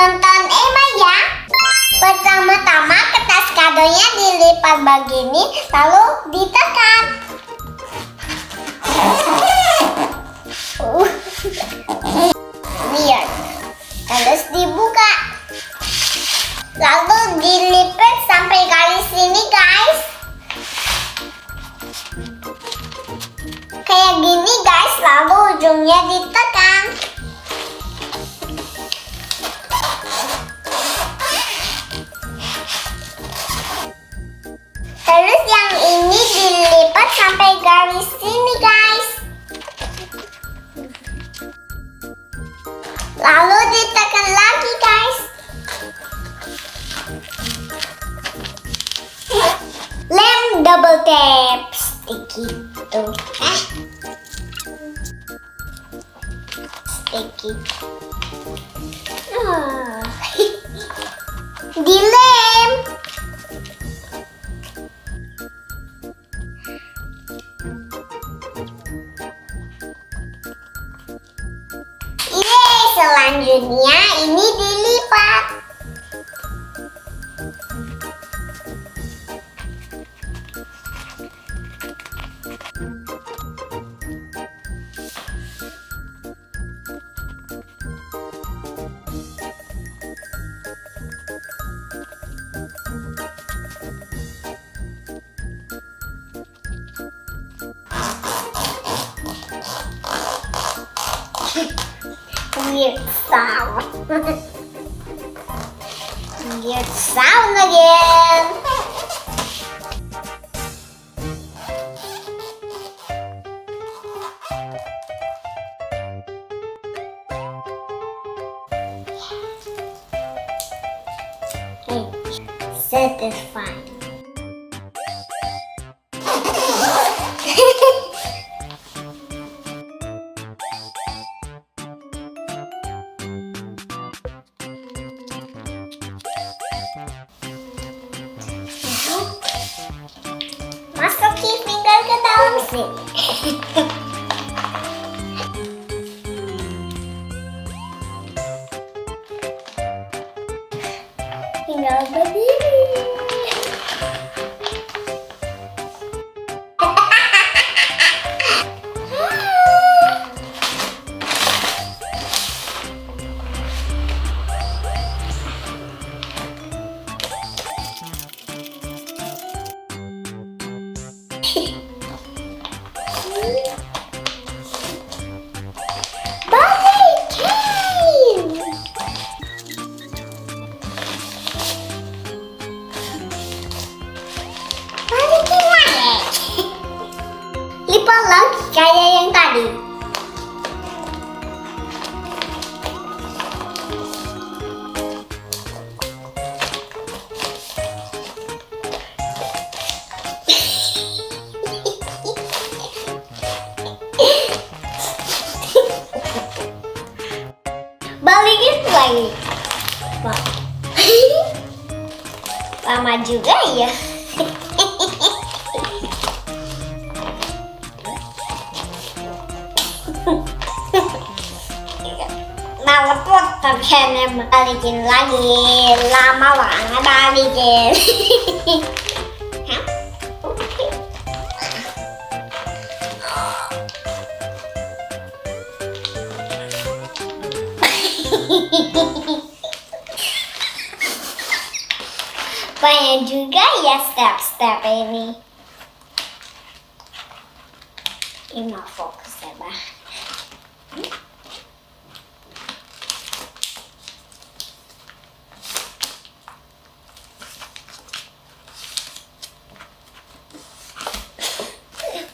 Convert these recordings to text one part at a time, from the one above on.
nonton Emma ya. Pertama-tama kertas kadonya dilipat begini, lalu ditekan. Lihat, terus dibuka. Lalu dilipat sampai garis sini guys. Kayak gini guys, lalu ujungnya ditekan. Terus yang ini dilipat sampai garis sini guys. Lalu ditekan lagi guys. Lem double tap sticky tuh. Sticky. Dilem. Selanjutnya ini dilipat. Weird sound. Weird sound again. Satisfying. Masukin finger ke dalam sini. Tinggal berdiri. Lipat lagi kayak yang tadi. Balikin lagi. Lama juga ya. Nah, lepot tapi balikin lagi. Lama banget balikin. Banyak juga ya step-step ini. Ini fokus ya, Bah.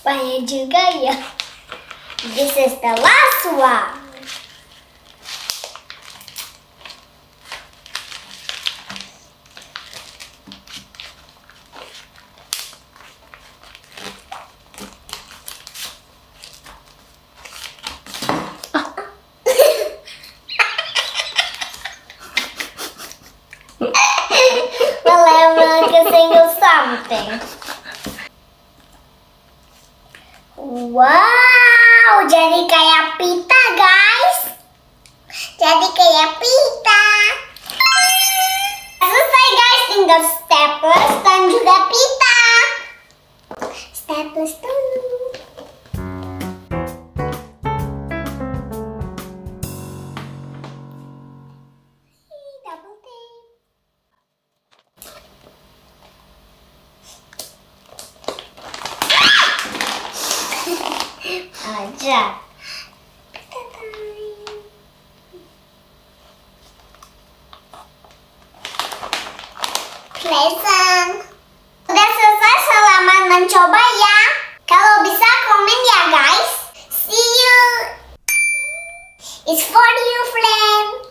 Banyak juga ya. This is the last one. Well, I'm like a single something. Wow, jadi kayak pita guys. Jadi kayak pita. tinggal staples dan juga pita. Staples dulu. Double tape. Aja. Pleasant. Udah selesai, selamat mencoba ya. Kalau bisa komen ya guys. See you. It's for you, friend.